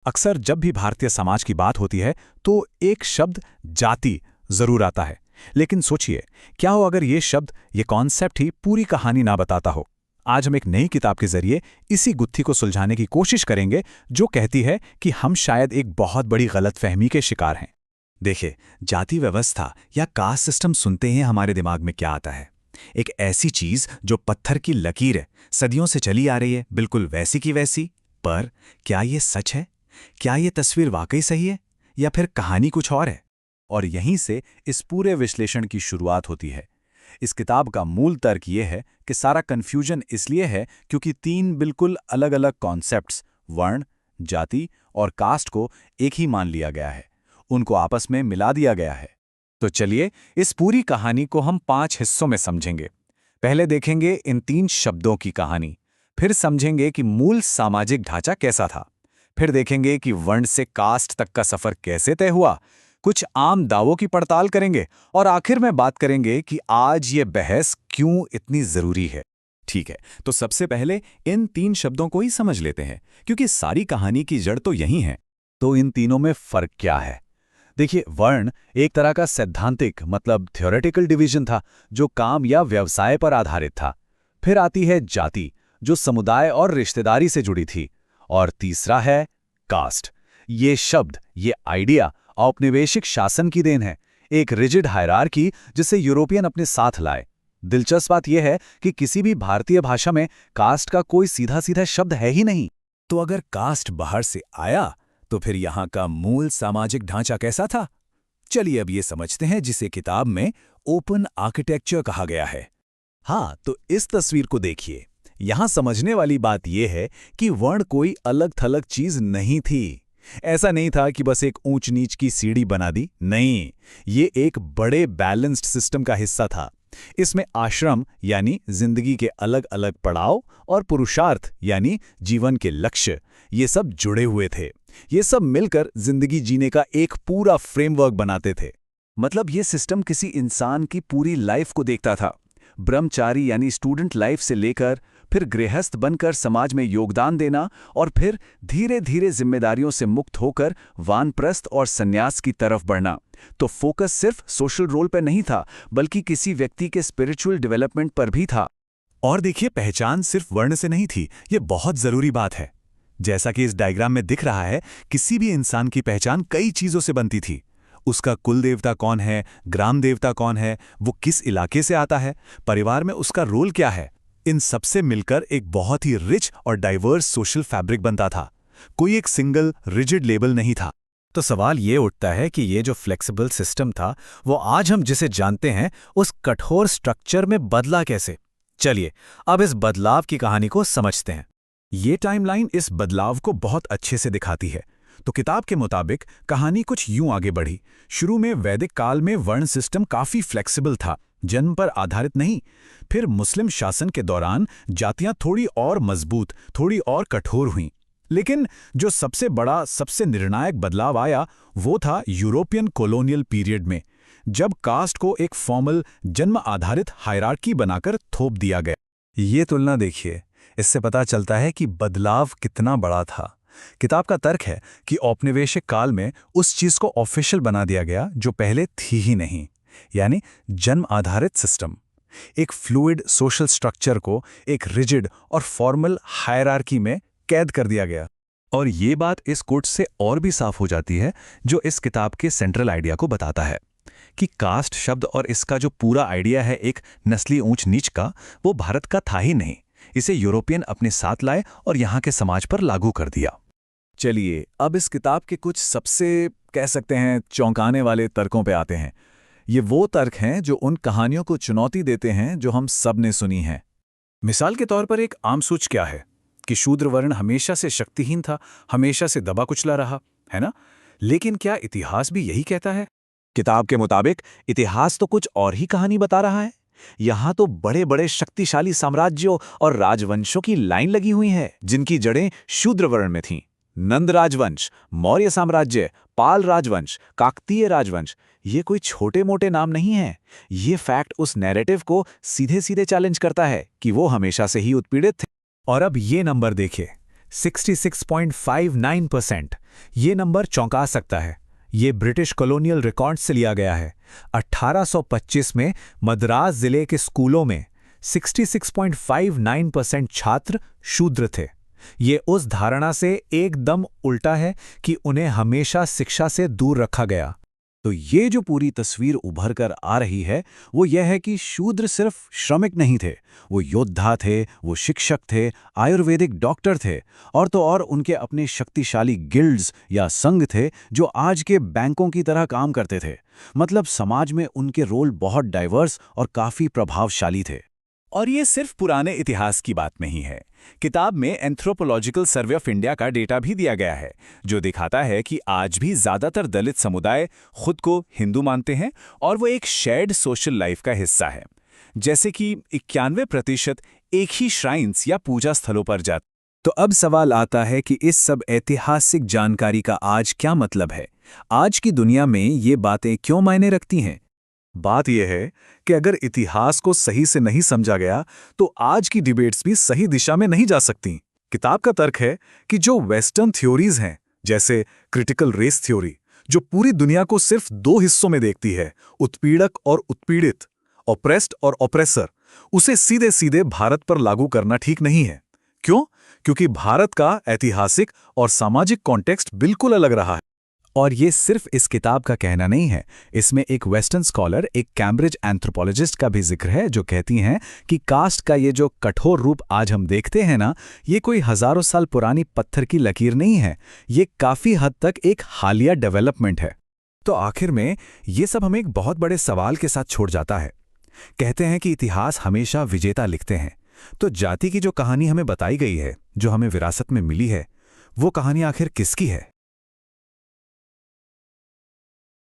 अक्सर जब भी भारतीय समाज की बात होती है तो एक शब्द जाति जरूर आता है। लेकिन सोचिए, क्या हो अगर ये शब्द, ये कॉन्सेप्ट ही पूरी कहानी ना बताता हो। आज हम एक नई किताब के जरिए इसी गुत्थी को सुलझाने की कोशिश करेंगे, जो कहती है कि हम शायद एक बहुत बड़ी गलतफहमी के शिकार हैं। देखिए, जाति व्यवस्था या कास्ट सिस्टम सुनते ही हमारे दिमाग में क्या आता है? एक ऐसी चीज जो पत्थर की लकीर है, सदियों से चली आ रही है, बिल्कुल वैसी की वैसी। पर क्या ये सच है? क्या ये तस्वीर वाकई सही है या फिर कहानी कुछ और है? और यहीं से इस पूरे विश्लेषण की शुरुआत होती है। इस किताब का मूल तर्क ये है कि सारा कन्फ्यूजन इसलिए है क्योंकि तीन बिल्कुल अलग-अलग कॉन्सेप्ट्स, वर्ण, जाति और कास्ट को एक ही मान लिया गया है। उनको आपस में मिला दिया गया है। तो चलिए, इस पूरी कहानी को हम 5 हिस्सों में समझेंगे। पहले देखेंगे इन 3 शब्दों की कहानी, फिर समझेंगे कि मूल सामाजिक ढांचा कैसा था, फिर देखेंगे कि वर्ण से कास्ट तक का सफर कैसे तय हुआ, कुछ आम दावों की पड़ताल करेंगे और आखिर में बात करेंगे कि आज ये बहस क्यों इतनी जरूरी है। ठीक है, तो सबसे पहले इन 3 शब्दों को ही समझ लेते हैं, क्योंकि सारी कहानी की जड़ तो यही है। तो इन तीनों में फर्क क्या है? देखिए, वर्ण एक तरह का सैद्धांतिक मतलब थ्योरेटिकल डिवीजन था, जो काम या व्यवसाय पर आधारित था। फिर आती है जाति, जो समुदाय और रिश्तेदारी से जुड़ी थी। और तीसरा है कास्ट। ये शब्द, ये आइडिया औपनिवेशिक शासन की देन है, एक रिजिड हायरार्की जिसे यूरोपियन अपने साथ लाए। दिलचस्प बात यह है कि किसी भी भारतीय भाषा में कास्ट का कोई सीधा सीधा शब्द है ही नहीं। तो अगर कास्ट बाहर से आया, तो फिर यहाँ का मूल सामाजिक ढांचा कैसा था? चलिए अब ये समझते हैं, जिसे किताब में ओपन आर्किटेक्चर कहा गया है। हाँ, तो इस तस्वीर को देखिए। यहाँ समझने वाली बात यह है कि वर्ण कोई अलग थलग चीज नहीं थी। ऐसा नहीं था कि बस एक ऊंच नीच की सीढ़ी बना दी, नहीं, ये एक बड़े बैलेंस्ड सिस्टम का हिस्सा था। इसमें आश्रम यानी जिंदगी के अलग अलग पड़ाव और पुरुषार्थ यानी जीवन के लक्ष्य, ये सब जुड़े हुए थे। ये सब मिलकर जिंदगी जीने का एक पूरा फ्रेमवर्क बनाते थे। मतलब ये सिस्टम किसी इंसान की पूरी लाइफ को देखता था, ब्रह्मचारी यानी स्टूडेंट लाइफ से लेकर फिर गृहस्थ बनकर समाज में योगदान देना, और फिर धीरे धीरे जिम्मेदारियों से मुक्त होकर वानप्रस्थ और सन्यास की तरफ बढ़ना। तो फोकस सिर्फ सोशल रोल पर नहीं था, बल्कि किसी व्यक्ति के स्पिरिचुअल डेवलपमेंट पर भी था। और देखिए, पहचान सिर्फ वर्ण से नहीं थी, ये बहुत जरूरी बात है। जैसा कि इस डायग्राम में दिख रहा है, किसी भी इंसान की पहचान कई चीजों से बनती थी। उसका कुल देवता कौन है, ग्राम देवता कौन है, वो किस इलाके से आता है, परिवार में उसका रोल क्या है, इन सबसे मिलकर एक बहुत ही रिच और डाइवर्स सोशल फैब्रिक बनता था। कोई एक सिंगल रिजिड लेबल नहीं था। तो सवाल ये उठता है कि ये जो फ्लेक्सिबल सिस्टम था, वो आज हम जिसे जानते हैं उस कठोर स्ट्रक्चर में बदला कैसे? चलिए अब इस बदलाव की कहानी को समझते हैं। ये टाइमलाइन इस बदलाव को बहुत अच्छे से दिखाती है। तो किताब के मुताबिक कहानी कुछ यूं आगे बढ़ी। शुरू में वैदिक काल में वर्ण सिस्टम काफी फ्लेक्सिबल था, जन्म पर आधारित नहीं। फिर मुस्लिम शासन के दौरान जातियां थोड़ी और मजबूत, थोड़ी और कठोर हुईं। लेकिन जो सबसे बड़ा, सबसे निर्णायक बदलाव आया, वो था यूरोपियन कॉलोनियल पीरियड में, जब कास्ट को एक फॉर्मल जन्म आधारित हायरार्की बनाकर थोप दिया गया। ये तुलना देखिए, इससे पता चलता है कि बदलाव कितना बड़ा था। किताब का तर्क है कि औपनिवेशिक काल में उस चीज को ऑफिशियल बना दिया गया जो पहले थी ही नहीं, यानी जन्म आधारित सिस्टम। एक फ्लूइड सोशल स्ट्रक्चर को एक रिजिड और फॉर्मल हायरार्की में कैद कर दिया गया। और ये बात इस कोट से और भी साफ हो जाती है, जो इस किताब के सेंट्रल आइडिया को बताता है कि कास्ट शब्द और इसका जो पूरा आइडिया है एक नस्ली ऊंच नीच का, वो भारत का था ही नहीं। इसे यूरोपियन अपने साथ लाए और यहाँ के समाज पर लागू कर दिया। चलिए अब इस किताब के कुछ सबसे, कह सकते हैं, चौंकाने वाले तर्कों पे आते हैं। ये वो तर्क हैं जो उन कहानियों को चुनौती देते हैं जो हम सब ने सुनी हैं। मिसाल के तौर पर एक आम सोच क्या है कि शूद्र वर्ण हमेशा से शक्तिहीन था, हमेशा से दबा कुचला रहा, है ना? लेकिन क्या इतिहास भी यही कहता है? किताब के मुताबिक इतिहास तो कुछ और ही कहानी बता रहा है। यहाँ तो बड़े बड़े शक्तिशाली साम्राज्यों और राजवंशों की लाइन लगी हुई है, जिनकी जड़ें शूद्र वर्ण में थीं। नंद राजवंश, मौर्य साम्राज्य, पाल राजवंश, काकतीय राजवंश, ये कोई छोटे मोटे नाम नहीं हैं। ये फैक्ट उस नैरेटिव को सीधे सीधे चैलेंज करता है कि वो हमेशा से ही उत्पीड़ित थे। और अब ये नंबर देखिए, 66.59%। ये नंबर चौंका सकता है। ये ब्रिटिश कॉलोनियल रिकॉर्ड से लिया गया है। 1825 में मद्रास जिले के स्कूलों में 66.59% छात्र शूद्र थे। ये उस धारणा से एकदम उल्टा है कि उन्हें हमेशा शिक्षा से दूर रखा गया। तो ये जो पूरी तस्वीर उभर कर आ रही है वो यह है कि शूद्र सिर्फ श्रमिक नहीं थे, वो योद्धा थे, वो शिक्षक थे, आयुर्वेदिक डॉक्टर थे, और तो और उनके अपने शक्तिशाली गिल्ड्स या संघ थे जो आज के बैंकों की तरह काम करते थे। मतलब समाज में उनके रोल बहुत डाइवर्स और काफ़ी प्रभावशाली थे। और ये सिर्फ पुराने इतिहास की बात नहीं है। किताब में एंथ्रोपोलॉजिकल सर्वे ऑफ इंडिया का डेटा भी दिया गया है, जो दिखाता है कि आज भी ज़्यादातर दलित समुदाय खुद को हिंदू मानते हैं और वो एक शेयर्ड सोशल लाइफ का हिस्सा है। जैसे कि 91% एक ही श्राइन्स या पूजा स्थलों पर जाते। तो अब सवाल आता है कि इस सब ऐतिहासिक जानकारी का आज क्या मतलब है? आज की दुनिया में ये बातें क्यों मायने रखती हैं? बात यह है कि अगर इतिहास को सही से नहीं समझा गया तो आज की डिबेट्स भी सही दिशा में नहीं जा सकती। किताब का तर्क है कि जो वेस्टर्न थ्योरीज हैं, जैसे क्रिटिकल रेस थ्योरी, जो पूरी दुनिया को सिर्फ 2 हिस्सों में देखती है, उत्पीड़क और उत्पीड़ित, ऑप्रेस्ड और ऑप्रेसर, उसे सीधे सीधे भारत पर लागू करना ठीक नहीं है। क्यों? क्योंकि भारत का ऐतिहासिक और सामाजिक कॉन्टेक्स्ट बिल्कुल अलग रहा है। और ये सिर्फ इस किताब का कहना नहीं है, इसमें एक वेस्टर्न स्कॉलर, एक कैम्ब्रिज एंथ्रोपोलॉजिस्ट का भी जिक्र है, जो कहती हैं कि कास्ट का ये जो कठोर रूप आज हम देखते हैं ना, ये कोई हजारों साल पुरानी पत्थर की लकीर नहीं है, ये काफ़ी हद तक एक हालिया डेवलपमेंट है। तो आखिर में ये सब हमें एक बहुत बड़े सवाल के साथ छोड़ जाता है। कहते हैं कि इतिहास हमेशा विजेता लिखते हैं, तो जाति की जो कहानी हमें बताई गई है, जो हमें विरासत में मिली है, वो कहानी आखिर किसकी है?